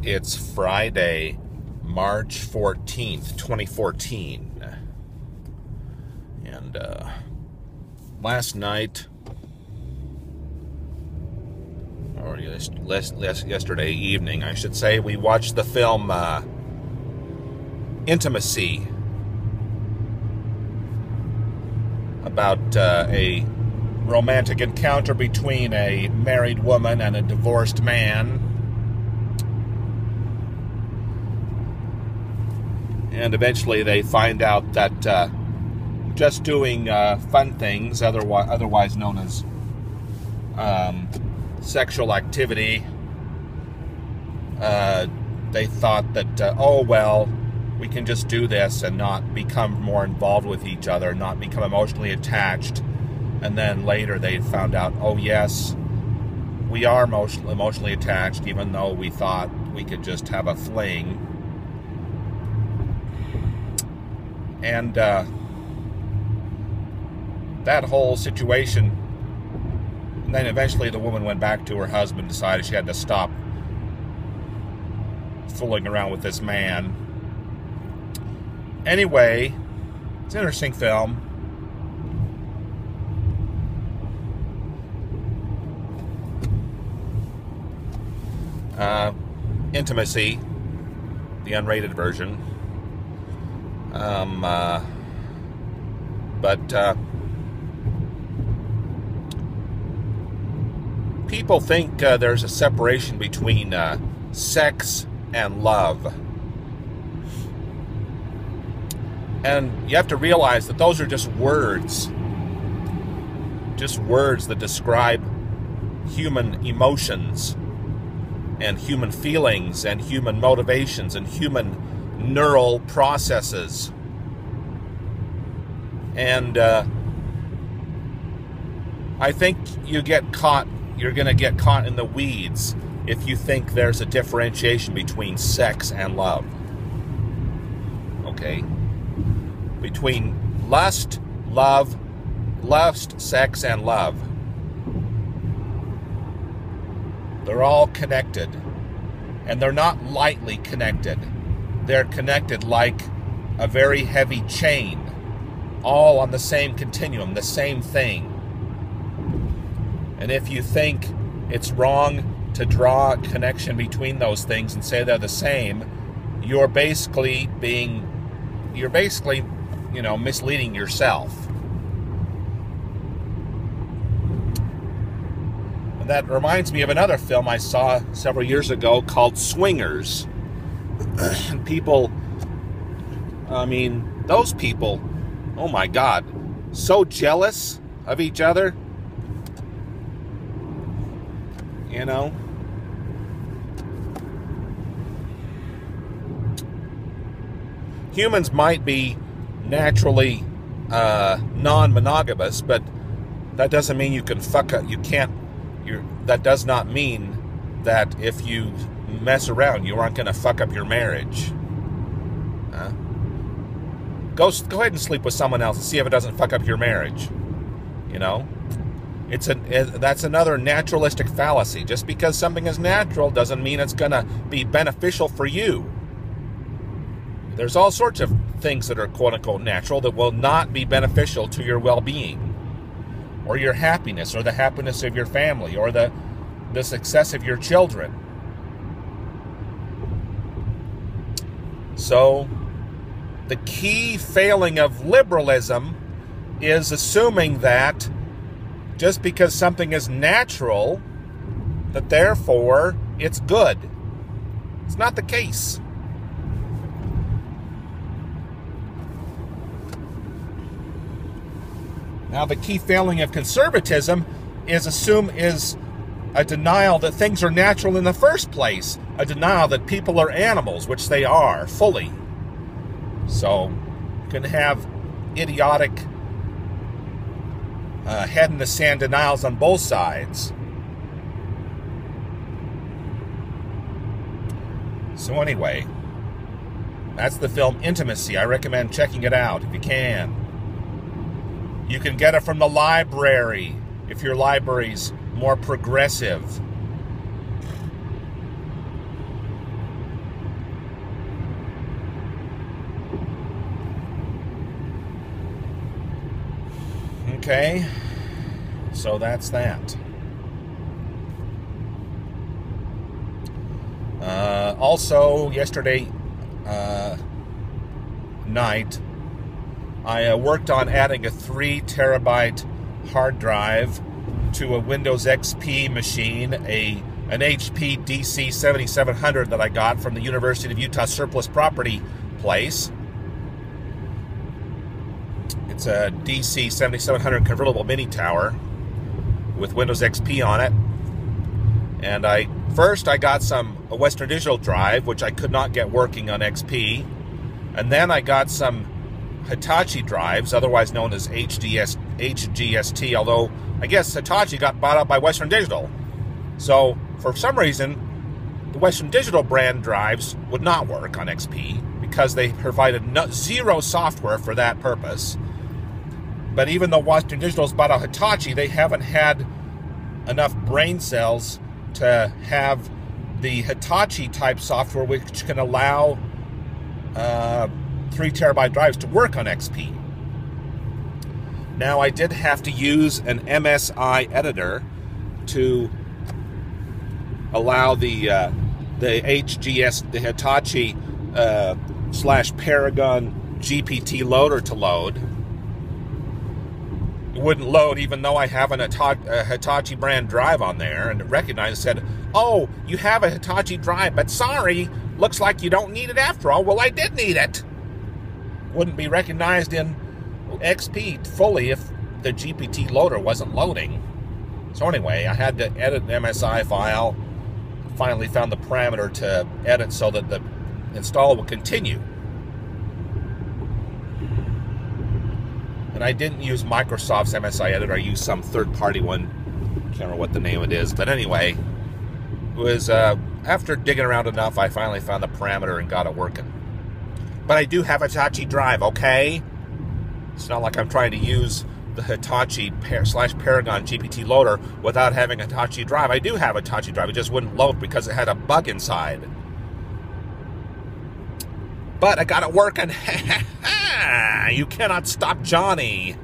It's Friday, March 14th, 2014. And last night, or yesterday evening, I should say, we watched the film Intimacy, about a romantic encounter between a married woman and a divorced man. And eventually they find out that just doing fun things, otherwise known as sexual activity, they thought that, oh, well, we can just do this and not become more involved with each other, not become emotionally attached. And then later they found out, oh, yes, we are emotionally attached, even though we thought we could just have a fling. And that whole situation, and then eventually the woman went back to her husband, decided she had to stop fooling around with this man. Anyway, it's an interesting film. Intimacy, the unrated version. But people think there's a separation between sex and love. And you have to realize that those are just words that describe human emotions and human feelings and human motivations and human neural processes. And I think you're going to get caught in the weeds if you think there's a differentiation between sex and love. Okay? Between lust, sex, and love. They're all connected. And they're not lightly connected. They're connected like a very heavy chain, all on the same continuum, the same thing. And if you think it's wrong to draw a connection between those things and say they're the same, you're basically, misleading yourself. And that reminds me of another film I saw several years ago called Swingers. And people, those people, oh my God, so jealous of each other, you know. Humans might be naturally non-monogamous, but that doesn't mean you can fuck up. That does not mean that if you mess around, you aren't going to fuck up your marriage. Go ahead and sleep with someone else and see if it doesn't fuck up your marriage. You know, that's another naturalistic fallacy. Just because something is natural doesn't mean it's going to be beneficial for you. There's all sorts of things that are quote-unquote natural that will not be beneficial to your well-being, or your happiness, or the happiness of your family, or the success of your children. So, the key failing of liberalism is assuming that just because something is natural, that therefore it's good. It's not the case. Now, the key failing of conservatism is a denial that things are natural in the first place, a denial that people are animals, which they are, fully. So, you can have idiotic head-in-the-sand denials on both sides. So anyway, that's the film Intimacy. I recommend checking it out if you can. You can get it from the library if your library's more progressive. Okay, so that's that. Also, yesterday night, I worked on adding a 3 terabyte hard drive to a Windows XP machine, an HP DC7700 that I got from the University of Utah surplus property place. It's a DC7700 convertible mini tower with Windows XP on it. And first I got a Western Digital drive, which I could not get working on XP. And then I got some Hitachi drives, otherwise known as HGST, although I guess Hitachi got bought up by Western Digital. So, for some reason, the Western Digital brand drives would not work on XP because they provided zero software for that purpose. But even though Western Digital's bought out Hitachi, they haven't had enough brain cells to have the Hitachi type software which can allow 3 terabyte drives to work on XP. Now, I did have to use an MSI editor to allow the HGS, the Hitachi / Paragon GPT loader to load. It wouldn't load even though I have a Hitachi brand drive on there, and it recognized, said, "Oh, you have a Hitachi drive, but sorry, looks like you don't need it after all." Well, I did need it. Wouldn't be recognized in XP fully if the GPT loader wasn't loading. So anyway, I had to edit an MSI file. Finally found the parameter to edit so that the install will continue. And I didn't use Microsoft's MSI editor. I used some third-party one. Can't remember what the name of it is. But anyway, it was after digging around enough, I finally found the parameter and got it working. But I do have a Hitachi drive, okay? It's not like I'm trying to use the Hitachi / Paragon GPT loader without having a Hitachi drive. I do have a Hitachi drive. It just wouldn't load because it had a bug inside. But I got it working. You cannot stop Johnny.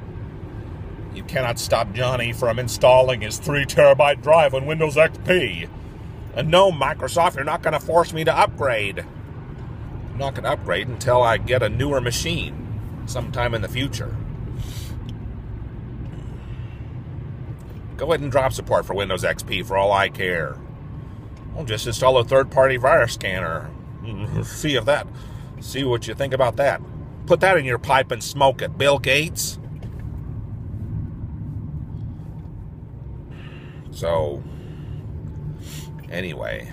You cannot stop Johnny from installing his 3 terabyte drive on Windows XP. And no, Microsoft, you're not going to force me to upgrade. I'm not going to upgrade until I get a newer machine sometime in the future. Go ahead and drop support for Windows XP for all I care. I'll just install a third-party virus scanner. See what you think about that. Put that in your pipe and smoke it, Bill Gates. So, anyway.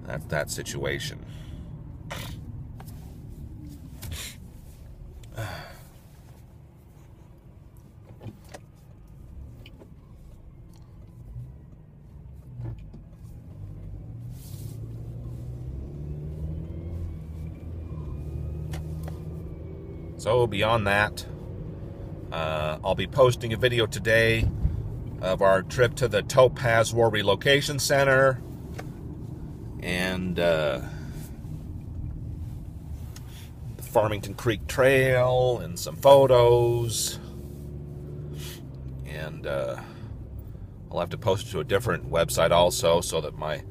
That's that situation. So beyond that, I'll be posting a video today of our trip to the Topaz War Relocation Center and the Farmington Creek Trail and some photos. And I'll have to post it to a different website also so that my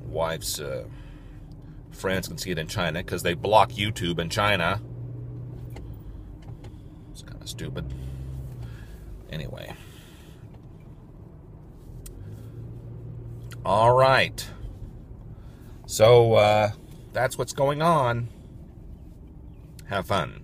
wife's friends can see it in China, because they block YouTube in China. It's kind of stupid. Anyway. All right. So, that's what's going on. Have fun.